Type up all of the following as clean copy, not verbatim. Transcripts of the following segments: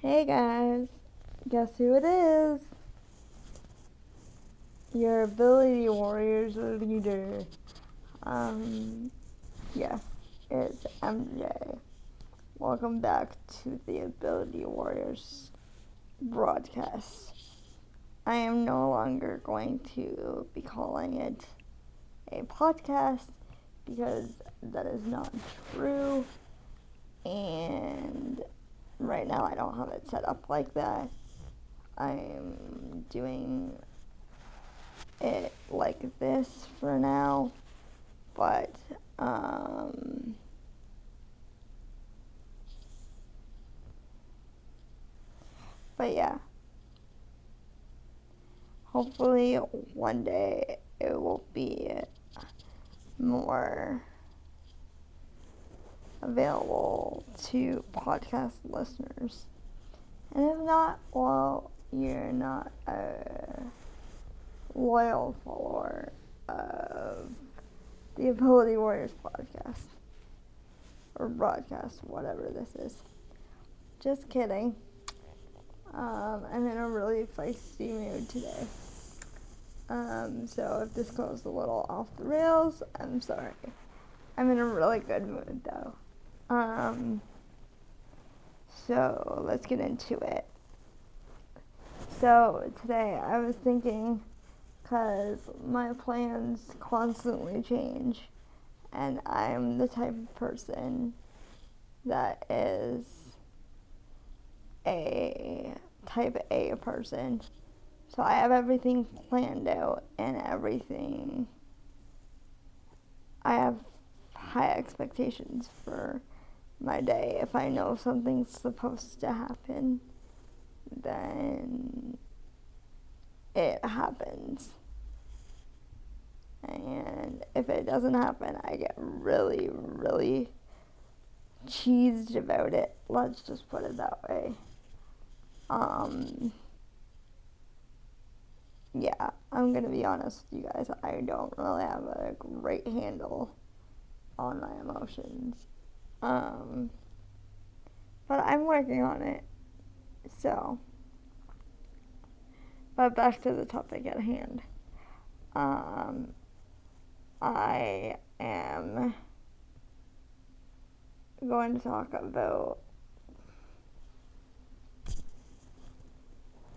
Hey guys, guess who it is? Your Ability Warriors leader. Yes, it's MJ. Welcome back to the Ability Warriors broadcast. I am no longer going to be calling it a podcast because that is not true, and right now I don't have it set up like that. I'm doing it like this for now, but yeah, hopefully one day it will be more available to podcast listeners, and if not, well, you're not a loyal follower of the Ability Warriors podcast or broadcast, whatever this is. Just kidding. I'm in a really feisty mood today. So if this goes a little off the rails, I'm sorry. I'm in a really good mood though. So let's get into it. So today I was thinking, because my plans constantly change, and I'm the type of person that is a type A person. So I have everything planned out and everything. I have high expectations for my day. If I know something's supposed to happen, then it happens. And if it doesn't happen, I get really, really cheesed about it. Let's just put it that way. Yeah, I'm gonna be honest with you guys. I don't really have a great handle on my emotions. But I'm working on it. So, but back to the topic at hand. I am going to talk about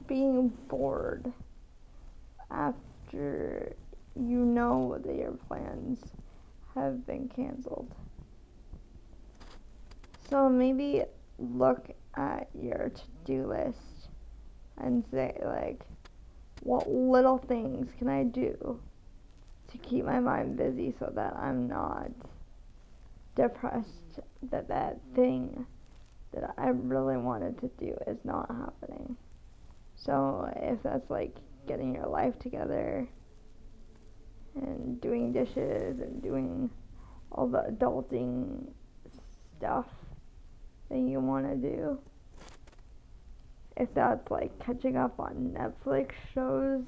being bored after you know that your plans have been canceled. So maybe look at your to-do list and say, like, what little things can I do to keep my mind busy so that I'm not depressed that that thing that I really wanted to do is not happening. So if that's like getting your life together and doing dishes and doing all the adulting stuff that you want to do, if that's like catching up on Netflix shows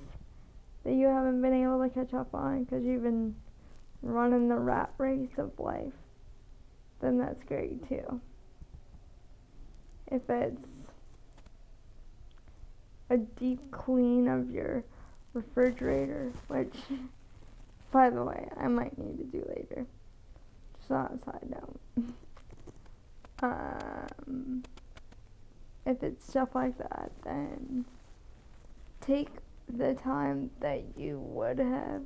that you haven't been able to catch up on because you've been running the rat race of life, then that's great too. If it's a deep clean of your refrigerator, which, by the way, I might need to do later, just on a side note. If it's stuff like that, then take the time that you would have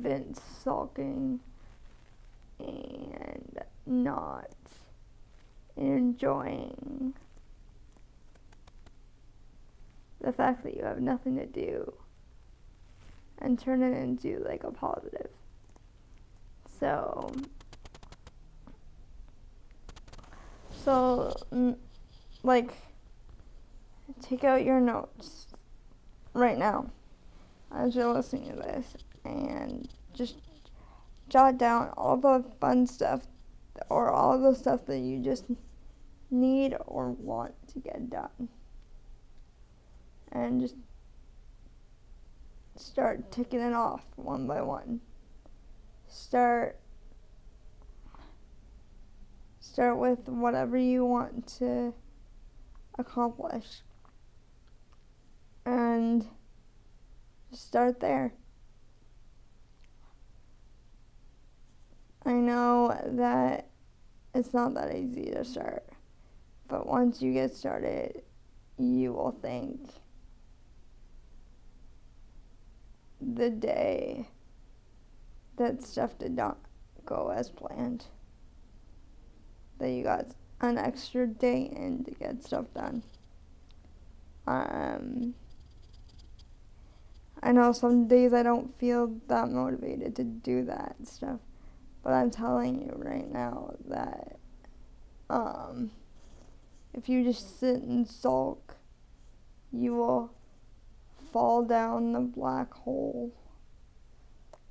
been sulking and not enjoying the fact that you have nothing to do and turn it into like a positive. So like, take out your notes right now as you're listening to this and just jot down all the fun stuff or all the stuff that you just need or want to get done. And just start ticking it off one by one. Start start with whatever you want to accomplish. And start there. I know that it's not that easy to start, but once you get started, you will thank the day that stuff did not go as planned, that you got an extra day in to get stuff done. I know some days I don't feel that motivated to do that stuff, but I'm telling you right now that if you just sit and sulk, you will fall down the black hole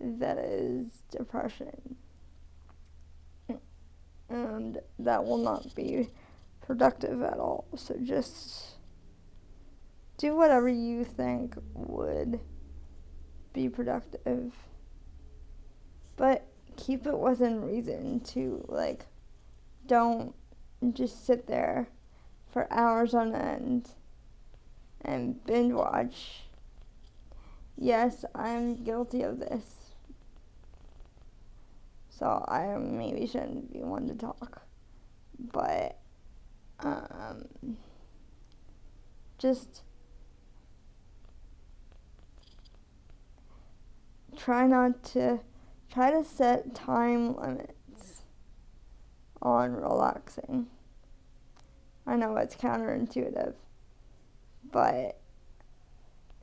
that is depression. And that will not be productive at all. So just do whatever you think would be productive. But keep it within reason too. Like, don't just sit there for hours on end and binge watch. Yes, I'm guilty of this. So I maybe shouldn't be one to talk. But just try to set time limits on relaxing. I know it's counterintuitive, but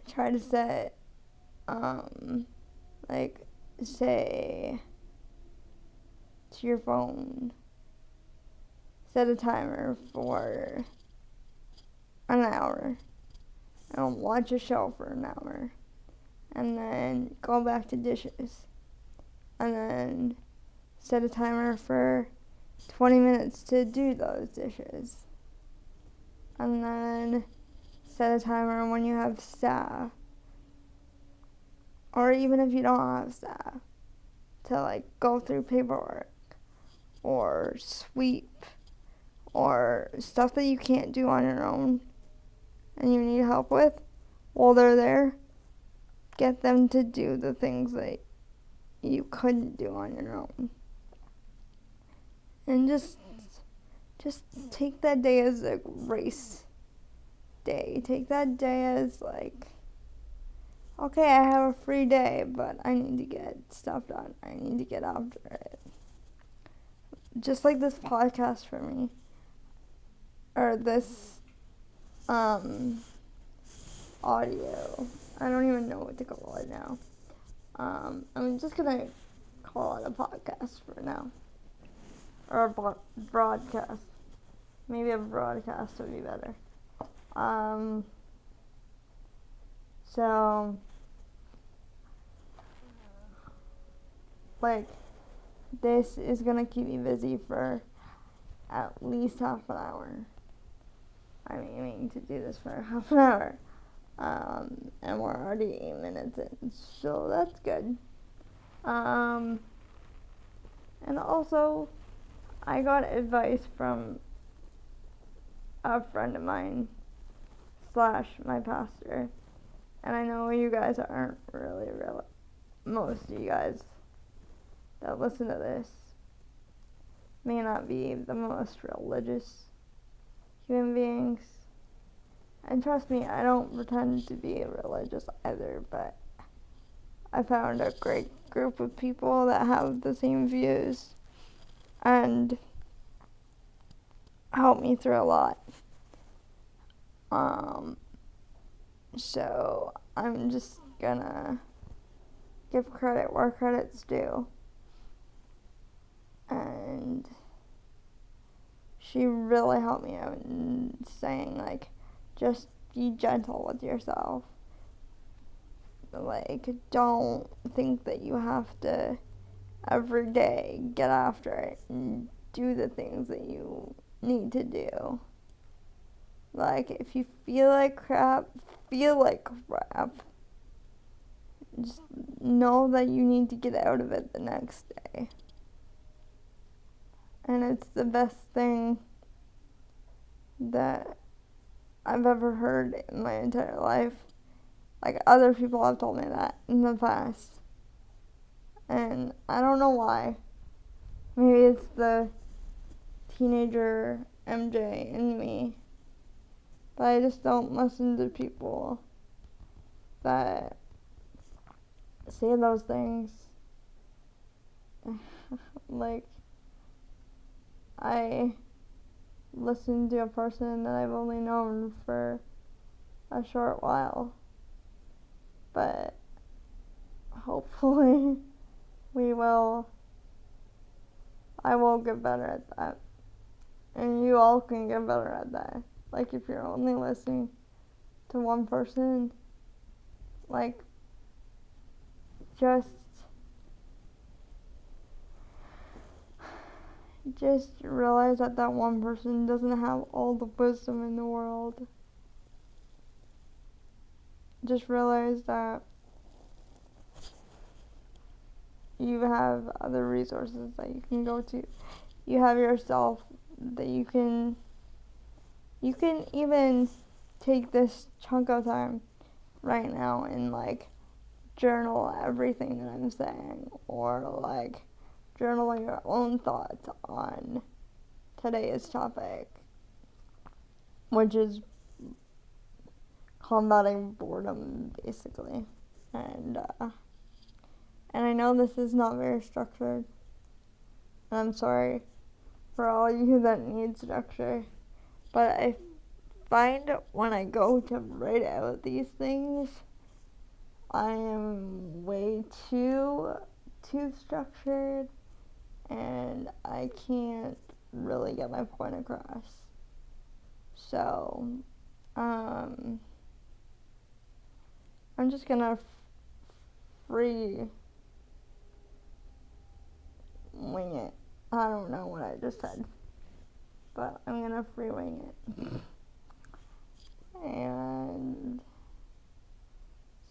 try to set like, say, to your phone, set a timer for an hour and watch a show for an hour, and then go back to dishes, and then set a timer for 20 minutes to do those dishes, and then set a timer when you have staff, or even if you don't have staff, to like go through paperwork or sweep or stuff that you can't do on your own and you need help with. While they're there, get them to do the things that you couldn't do on your own. And just take that day as a grace day. Take that day as like, okay, I have a free day, but I need to get stuff done. I need to get after it. Just like this podcast for me. Or this audio. I don't even know what to call it now. I'm just gonna call it a podcast for now. Or a broadcast. Maybe a broadcast would be better. So, like, this is gonna keep me busy for at least half an hour. I'm aiming to do this for half an hour. And we're already 8 minutes in, so that's good. And also, I got advice from a friend of mine / my pastor, and I know you guys aren't really, most of you guys that listen to this may not be the most religious human beings. And trust me, I don't pretend to be religious either, but I found a great group of people that have the same views and helped me through a lot. So I'm just gonna give credit where credit's due. And she really helped me out in saying, like, just be gentle with yourself. Like, don't think that you have to every day get after it and do the things that you need to do. Like, if you feel like crap, just know that you need to get out of it the next day. And it's the best thing that I've ever heard in my entire life. Like, other people have told me that in the past. And I don't know why. Maybe it's the teenager MJ in me. But I just don't listen to people that say those things. Like, I listen to a person that I've only known for a short while. But hopefully I will get better at that. And you all can get better at that. Like, if you're only listening to one person, like, just realize that that one person doesn't have all the wisdom in the world. Just realize that you have other resources that you can go to. You have yourself that you can even take this chunk of time right now and, like, journal everything that I'm saying, or, like, journal your own thoughts on today's topic, which is combating boredom, basically. And I know this is not very structured, and I'm sorry for all you that need structure, but I find when I go to write out these things, I am way too structured, and I can't really get my point across. So, I'm just gonna free wing it. I don't know what I just said, but I'm gonna free wing it. And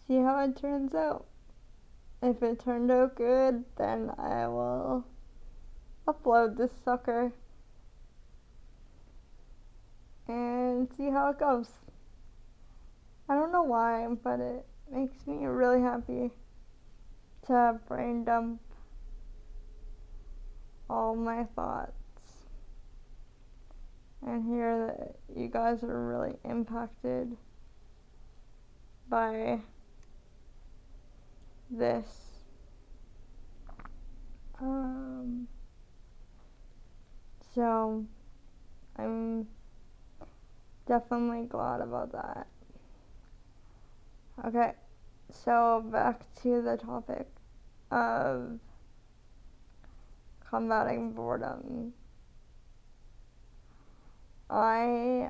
see how it turns out. If it turned out good, then I will upload this sucker and see how it goes. I don't know why, but it makes me really happy to brain dump all my thoughts and hear that you guys are really impacted by this. So I'm definitely glad about that. Okay, so back to the topic of combating boredom. I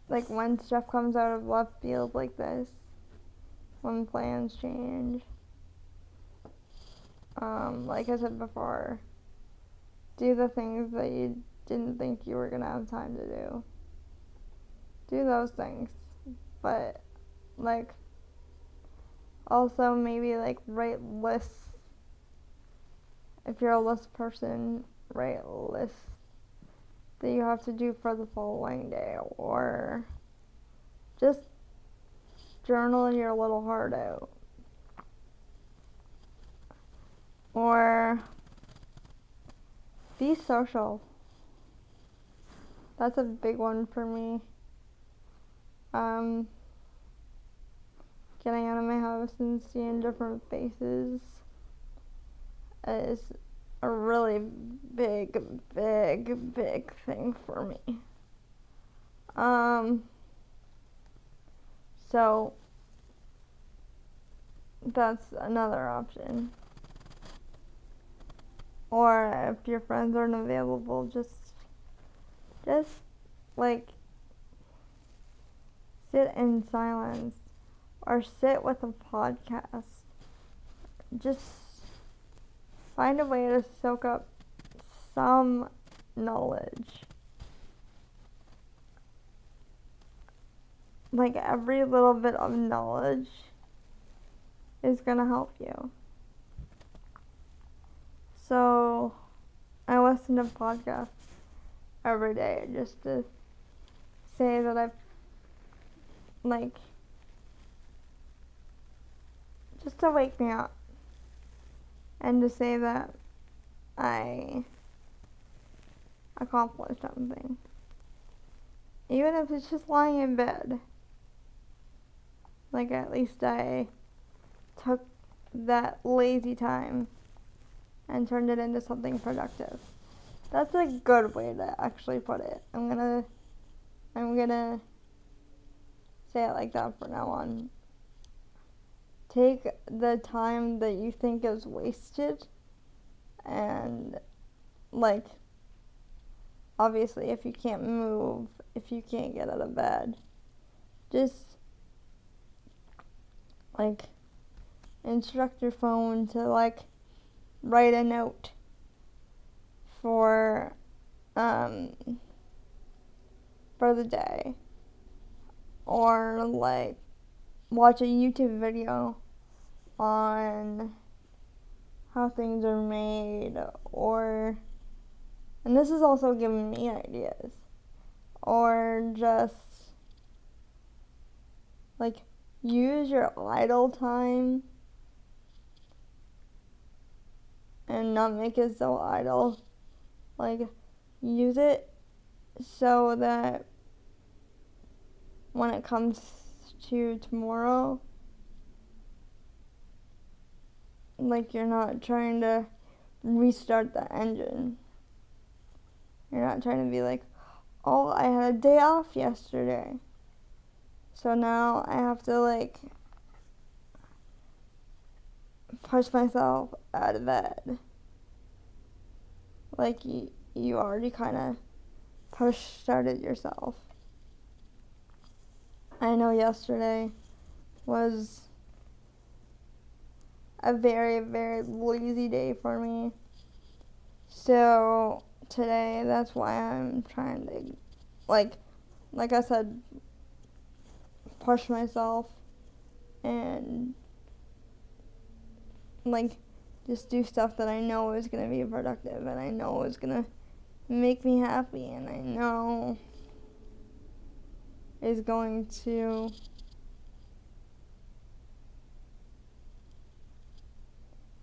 like when stuff comes out of left field like this, when plans change, like I said before, do the things that you didn't think you were gonna have time to do. Do those things, but, like, also maybe, like, write lists. If you're a list person, write lists that you have to do for the following day, or just journal your little heart out. Or be social. That's a big one for me. Getting out of my house and seeing different faces is a really big thing for me. So that's another option. Or if your friends aren't available, just like sit in silence or sit with a podcast. Just find a way to soak up some knowledge. Like, every little bit of knowledge is gonna help you. listen to podcasts every day just to say that I've, like, just to wake me up and to say that I accomplished something. Even if it's just lying in bed. Like, at least I took that lazy time and turned it into something productive. That's a good way to actually put it. I'm gonna say it like that from now on. Take the time that you think is wasted and, like, obviously if you can't move, if you can't get out of bed, just, like, instruct your phone to, like, write a note for the day, or, like, watch a YouTube video on how things are made, or, and this is also giving me ideas, or just, like, use your idle time and not make it so idle. Like, use it so that when it comes to tomorrow, like, you're not trying to restart the engine. You're not trying to be like, oh, I had a day off yesterday, so now I have to, like, push myself out of bed. Like, you already kind of started yourself. I know yesterday was a very, very lazy day for me. So today, that's why I'm trying to, like I said, push myself and, like, just do stuff that I know is going to be productive and I know is going to make me happy and I know is going to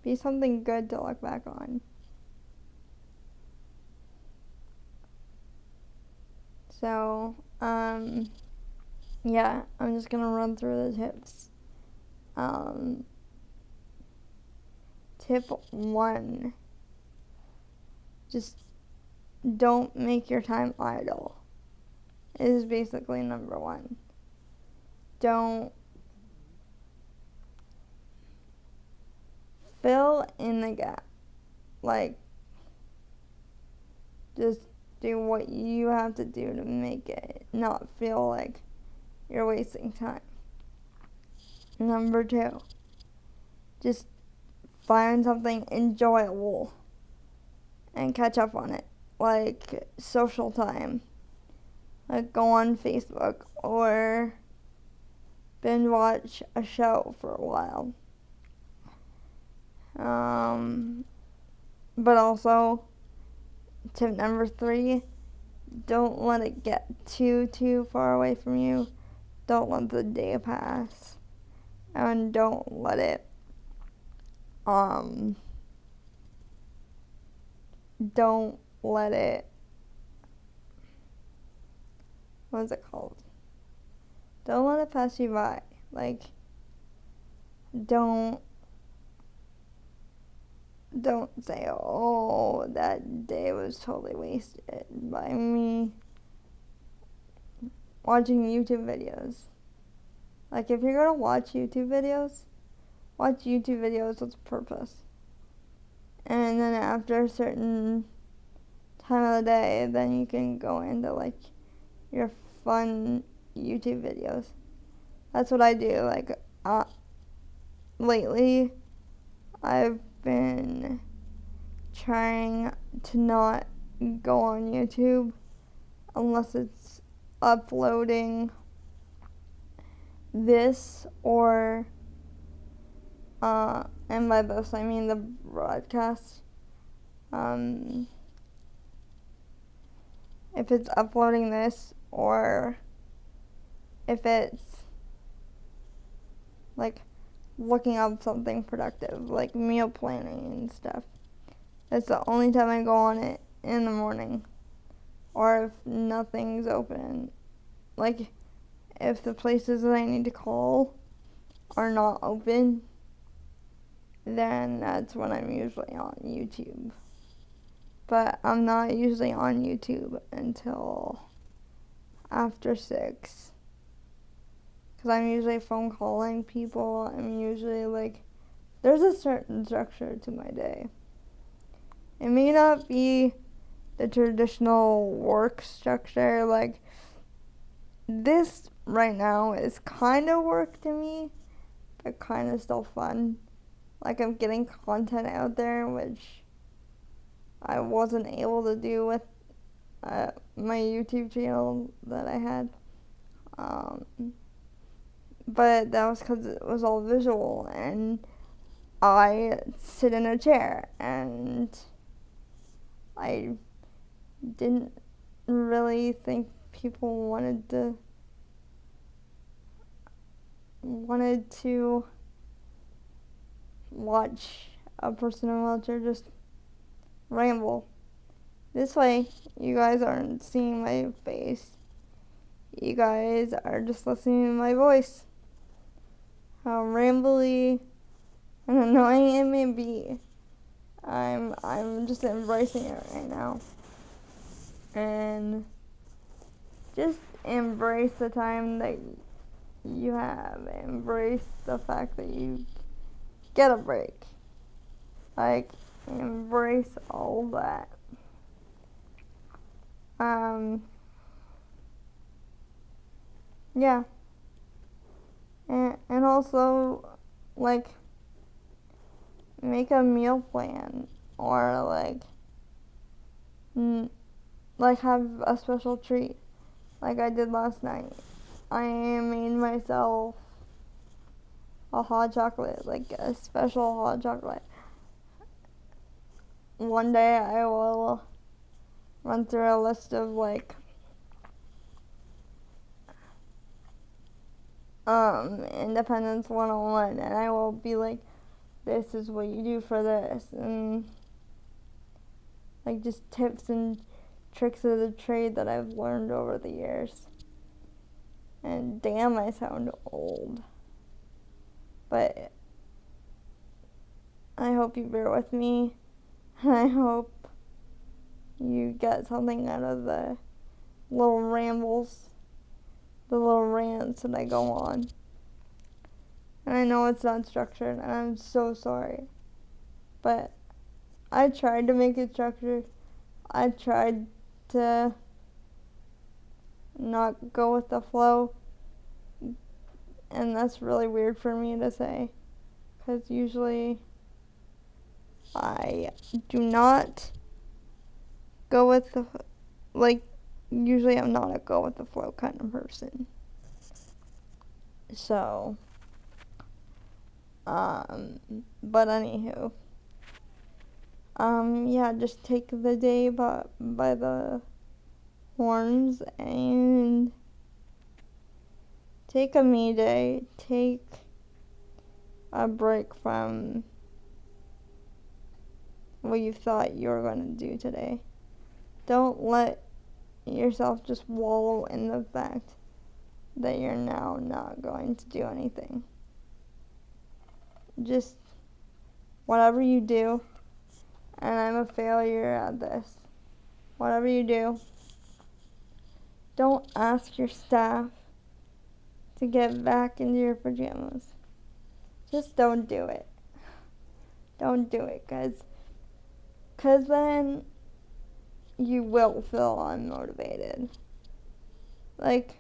be something good to look back on. So, yeah, I'm just gonna run through the tips. Tip 1, just don't make your time idle. It is basically number 1. Don't fill in the gap. Like, just do what you have to do to make it not feel like you're wasting time. Number 2, just find something enjoyable and catch up on it, like social time. Like, go on Facebook or binge watch a show for a while. But also, tip number 3, don't let it get too far away from you. Don't let the day pass. And don't let it, what's it called? Don't let it pass you by. Like, don't say, oh, that day was totally wasted by me watching YouTube videos. Like, if you're gonna watch YouTube videos with a purpose. And then after a certain time of the day, then you can go into, like, your fun YouTube videos. That's what I do. Like, lately, I've been trying to not go on YouTube unless it's uploading this or, and by this I mean the broadcast, if it's uploading this or if it's like looking up something productive, like meal planning and stuff. That's the only time I go on it, in the morning. Or if nothing's open. Like, if the places that I need to call are not open, then that's when I'm usually on YouTube. But I'm not usually on YouTube until after 6. Because I'm usually phone calling people. I'm usually like, there's a certain structure to my day. It may not be the traditional work structure. Like, this right now is kind of work to me, but kind of still fun. Like, I'm getting content out there, which I wasn't able to do with my YouTube channel that I had. But that was because it was all visual, and I sit in a chair, and I didn't really think people wanted to watch a person in a wheelchair just ramble. This way, you guys aren't seeing my face. You guys are just listening to my voice. How rambly and annoying it may be. I'm just embracing it right now. And just embrace the time that you have. Embrace the fact that you get a break. Like, embrace all that. Yeah. And also, like, make a meal plan, or like have a special treat, like I did last night. I made myself a hot chocolate, like a special hot chocolate. One day I will run through a list of like Independence 101, and I will be like, this is what you do for this, and like just tips and tricks of the trade that I've learned over the years. And damn, I sound old. But I hope you bear with me. I hope you get something out of the little rambles, the little rants that I go on. And I know it's not structured, and I'm so sorry. But I tried to make it structured. I tried to not go with the flow. And that's really weird for me to say, because usually I do not go with the, like, usually I'm not a go with the flow kind of person. So, but anywho, yeah, just take the day by the horns and take a me day. Take a break from what you thought you were going to do today. Don't let yourself just wallow in the fact that you're now not going to do anything. Just whatever you do, and I'm a failure at this, whatever you do, don't ask your staff to get back into your pajamas. Just don't do it. Don't do it, cause then you will feel unmotivated. Like,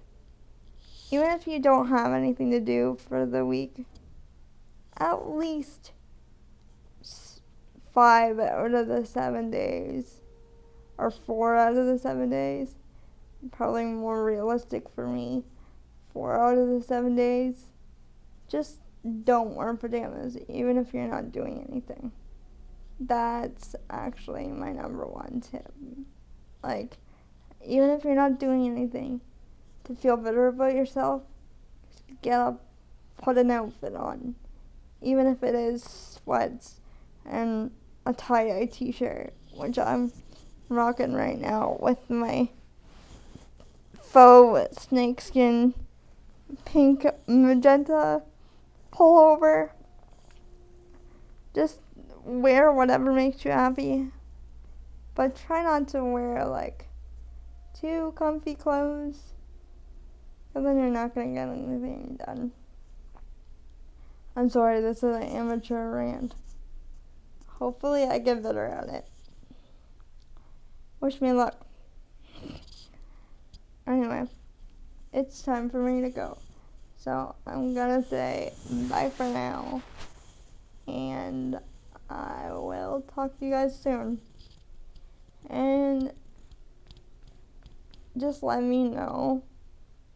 even if you don't have anything to do for the week, at least 5 out of the 7 days, or 4 out of the 7 days, probably more realistic for me, 4 out of the 7 days, just don't wear pajamas, even if you're not doing anything. That's actually my number one tip. Like, even if you're not doing anything to feel better about yourself, just get up, put an outfit on. Even if it is sweats and a tie-dye t-shirt, which I'm rocking right now with my faux snakeskin pink magenta pullover. Just wear whatever makes you happy, but try not to wear like too comfy clothes, because then you're not going to get anything done. I'm sorry, this is an amateur rant. Hopefully I get better at it. Wish me luck. Anyway, it's time for me to go. So I'm gonna say bye for now. And I will talk to you guys soon. And just let me know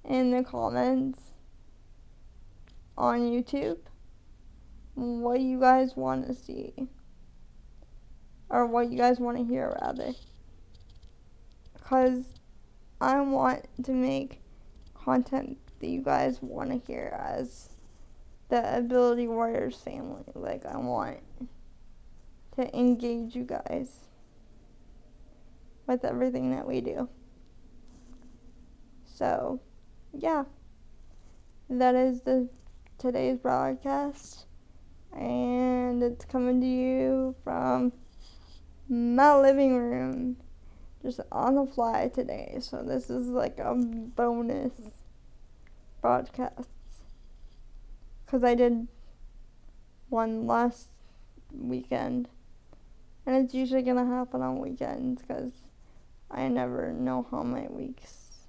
in the comments on YouTube what you guys want to see. Or what you guys want to hear, rather. Because I want to make content that you guys want to hear as the Ability Warriors family. Like, I want to engage you guys with everything that we do. So, yeah. That is today's broadcast. And it's coming to you from my living room. Just on the fly today. So this is like a bonus broadcast. Because I did one last weekend. And it's usually going to happen on weekends. Because I never know how my weeks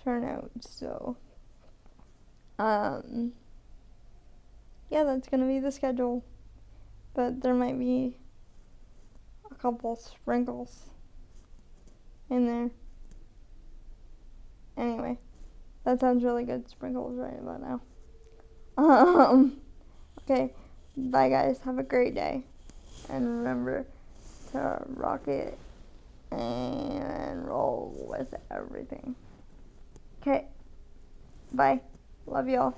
turn out. So, yeah, that's going to be the schedule. But there might be a couple sprinkles in there. Anyway, that sounds really good. Sprinkles right about now. Okay, bye guys. Have a great day. And remember to rock it and roll with everything. Okay, bye. Love y'all.